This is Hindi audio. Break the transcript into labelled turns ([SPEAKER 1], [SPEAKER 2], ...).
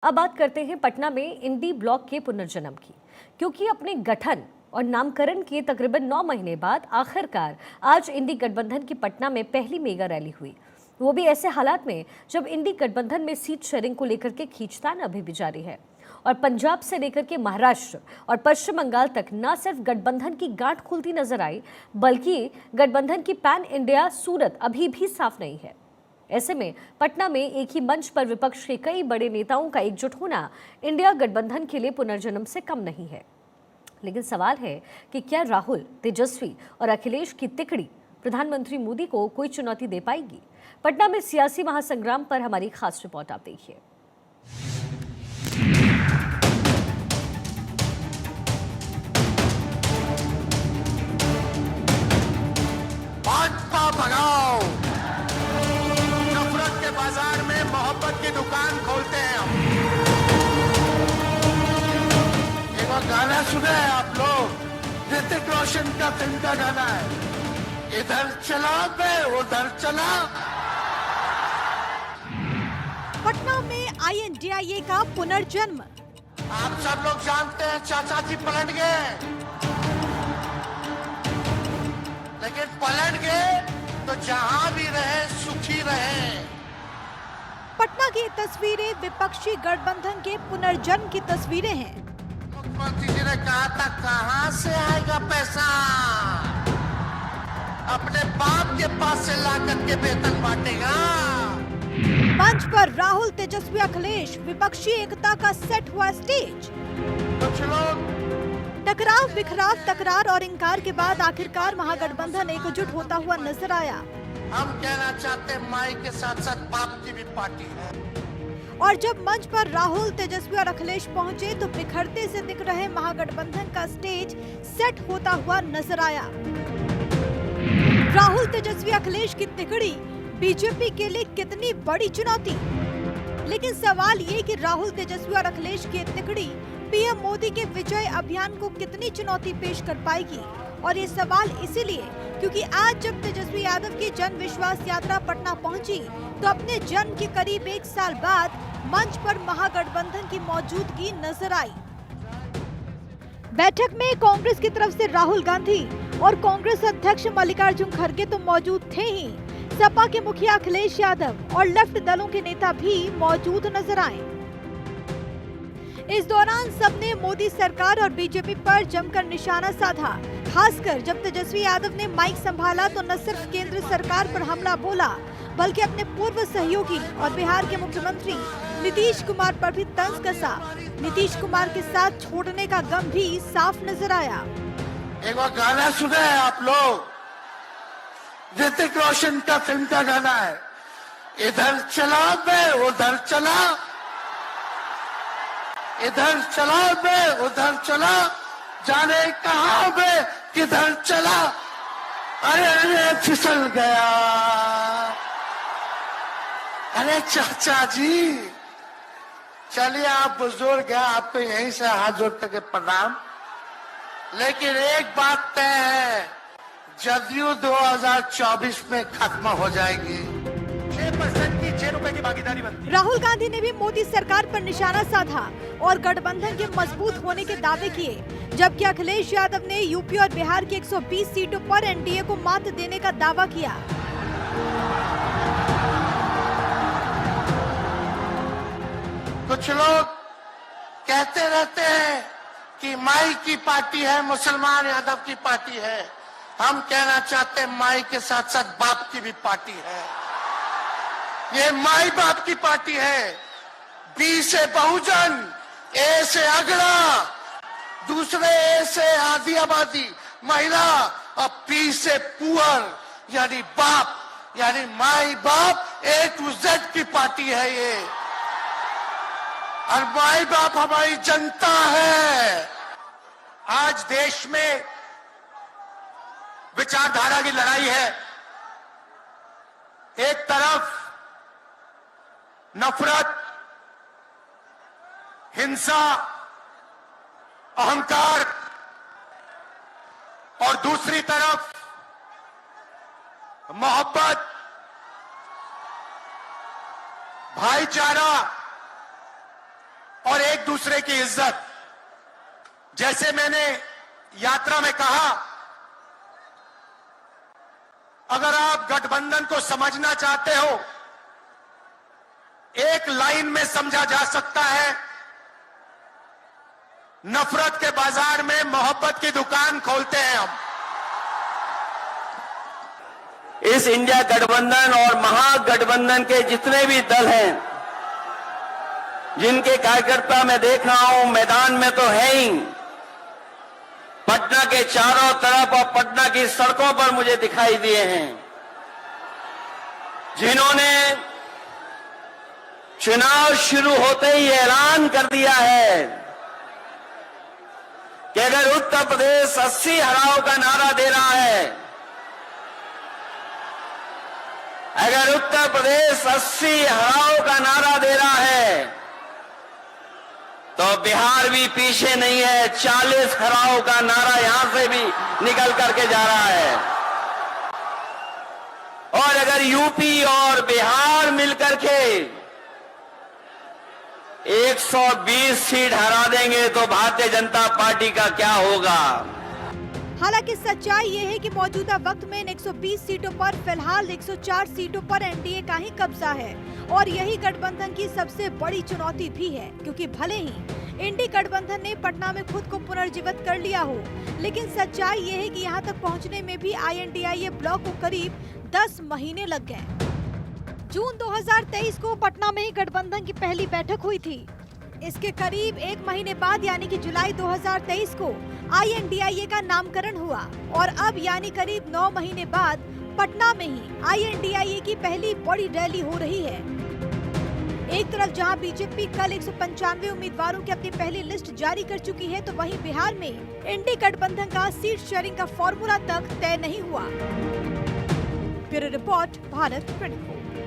[SPEAKER 1] अब बात करते हैं पटना में इंडी ब्लॉक के पुनर्जन्म की, क्योंकि अपने गठन और नामकरण के तकरीबन 9 महीने बाद आखिरकार आज इंडी गठबंधन की पटना में पहली मेगा रैली हुई। वो भी ऐसे हालात में जब इंडी गठबंधन में सीट शेयरिंग को लेकर के खींचतान अभी भी जारी है और पंजाब से लेकर के महाराष्ट्र और पश्चिम बंगाल तक न सिर्फ गठबंधन की गांठ खुलती नजर आई, बल्कि गठबंधन की पैन इंडिया सूरत अभी भी साफ नहीं है। ऐसे में पटना में एक ही मंच पर विपक्ष के कई बड़े नेताओं का एकजुट होना इंडिया गठबंधन के लिए पुनर्जन्म से कम नहीं है। लेकिन सवाल है कि क्या राहुल, तेजस्वी और अखिलेश की तिकड़ी प्रधानमंत्री मोदी को कोई चुनौती दे पाएगी? पटना में सियासी महासंग्राम पर हमारी खास रिपोर्ट आप देखिए।
[SPEAKER 2] भाजपा भगाओ, नफरत के बाजार में मोहब्बत की दुकान खोलते हैं हम। एक और गाना सुना है आप लोग, ऋतिक रोशन का फिल्म का गाना है, इधर चला मैं उधर चला।
[SPEAKER 3] पटना में INDIA का पुनर्जन्म।
[SPEAKER 2] आप सब लोग जानते हैं चाचा जी पलट गए, लेकिन पलट गए तो जहां भी रहे सुखी रहे।
[SPEAKER 3] पटना की तस्वीरें विपक्षी गठबंधन के पुनर्जन्म की तस्वीरें हैं।
[SPEAKER 2] मुख्यमंत्री जी ने कहा था कहां से आएगा पैसा, अपने बाप के पास से ला करके वेतन बांटेगा।
[SPEAKER 3] मंच पर राहुल, तेजस्वी, अखिलेश, विपक्षी एकता का सेट हुआ स्टेज।
[SPEAKER 2] कुछ लोग
[SPEAKER 3] टकराव, बिखराव, तकरार और इंकार के बाद आखिरकार महागठबंधन एकजुट होता हुआ नजर आया।
[SPEAKER 2] हम कहना चाहते हैं माई के साथ साथ बाप की भी पार्टी है।
[SPEAKER 3] और जब मंच पर राहुल, तेजस्वी और अखिलेश पहुंचे तो बिखरते से दिख रहे महागठबंधन का स्टेज सेट होता हुआ नजर आया। राहुल, तेजस्वी, अखिलेश की तिकड़ी बीजेपी के लिए कितनी बड़ी चुनौती। लेकिन सवाल ये कि राहुल, तेजस्वी और अखिलेश की तिकड़ी पीएम मोदी के विजय अभियान को कितनी चुनौती पेश कर पाएगी। और ये सवाल इसीलिए क्योंकि आज जब तेजस्वी यादव की जन विश्वास यात्रा पटना पहुंची तो अपने जन्म के करीब 1 साल बाद मंच पर महागठबंधन की मौजूदगी नजर आई। बैठक में कांग्रेस की तरफ से राहुल गांधी और कांग्रेस अध्यक्ष मल्लिकार्जुन खड़गे तो मौजूद थे ही, सपा के मुखिया अखिलेश यादव और लेफ्ट दलों के नेता भी मौजूद नजर आए। इस दौरान सबने मोदी सरकार और बीजेपी पर जमकर निशाना साधा। खासकर जब तेजस्वी यादव ने माइक संभाला तो न सिर्फ केंद्र सरकार पर हमला बोला, बल्कि अपने पूर्व सहयोगी और बिहार के मुख्यमंत्री नीतीश कुमार पर भी तंज कसा। नीतीश कुमार के साथ छोड़ने का गम भी साफ नजर आया।
[SPEAKER 2] एक और गाना सुना है आप लोग, ऋतिक रोशन का फिल्म का गाना है, इधर चला मैं उधर चला, इधर चला मैं उधर चला, जाने कहां मैं किधर चला, अरे अरे फिसल गया। अरे चाचा जी चलिए, आप बुजुर्ग हैं, आपको यहीं से हाथ जोड़ के प्रणाम। लेकिन एक बात तय है, जदयू 2024 में खत्म हो जाएगी। 6% की 6 रुपए की भागीदारी बनती।
[SPEAKER 3] राहुल गांधी ने भी मोदी सरकार पर निशाना साधा और गठबंधन के मजबूत होने के दावे किए, जबकि अखिलेश यादव ने यूपी और बिहार की 120 सीटों पर एनडीए को मात देने का दावा किया।
[SPEAKER 2] कुछ लोग कहते रहते हैं कि माई की पार्टी है, मुसलमान यादव की पार्टी है। हम कहना चाहते हैं माई के साथ साथ बाप की भी पार्टी है। ये माई बाप की पार्टी है। बी से बहुजन, ए से अगड़ा, दूसरे ए से आधी आबादी महिला और पी से पुअर यानी बाप, यानी माई बाप, A to Z की पार्टी है ये। और माई बाप हमारी जनता है। आज देश में विचारधारा की लड़ाई है। एक तरफ नफरत, हिंसा, अहंकार और दूसरी तरफ मोहब्बत, भाईचारा, एक दूसरे की इज्जत। जैसे मैंने यात्रा में कहा, अगर आप गठबंधन को समझना चाहते हो, एक लाइन में समझा जा सकता है, नफरत के बाजार में मोहब्बत की दुकान खोलते हैं हम।
[SPEAKER 4] इस इंडिया गठबंधन और महागठबंधन के जितने भी दल हैं, जिनके कार्यकर्ता मैं देख रहा हूं मैदान में तो है ही, पटना के चारों तरफ और पटना की सड़कों पर मुझे दिखाई दिए हैं, जिन्होंने चुनाव शुरू होते ही ऐलान कर दिया है कि अगर उत्तर प्रदेश 80 हराओ का नारा दे रहा है, अगर उत्तर प्रदेश 80 हराओ का नारा दे रहा है, तो बिहार भी पीछे नहीं है। 40 हराओ का नारा यहां से भी निकल करके जा रहा है। और अगर यूपी और बिहार मिलकर के 120 सीट हरा देंगे तो भारतीय जनता पार्टी का क्या होगा?
[SPEAKER 3] हालांकि सच्चाई ये है कि मौजूदा वक्त में इन 120 सीटों पर फिलहाल 104 सीटों पर एनडीए का ही कब्जा है और यही गठबंधन की सबसे बड़ी चुनौती भी है, क्योंकि भले ही इंडी गठबंधन ने पटना में खुद को पुनर्जीवित कर लिया हो, लेकिन सच्चाई ये है कि यहाँ तक पहुँचने में भी INDIA ब्लॉक को करीब 10 महीने लग गए। जून 2023 को पटना में ही गठबंधन की पहली बैठक हुई थी। इसके करीब 1 महीने बाद यानी कि जुलाई 2023 को INDIA का नामकरण हुआ और अब यानी करीब 9 महीने बाद पटना में ही INDIA की पहली बड़ी रैली हो रही है। एक तरफ जहां बीजेपी कल 195 उम्मीदवारों की अपनी पहली लिस्ट जारी कर चुकी है, तो वहीं बिहार में इंडी गठबंधन का सीट शेयरिंग का फॉर्मूला तक तय नहीं हुआ। Bureau report, Bharat 24।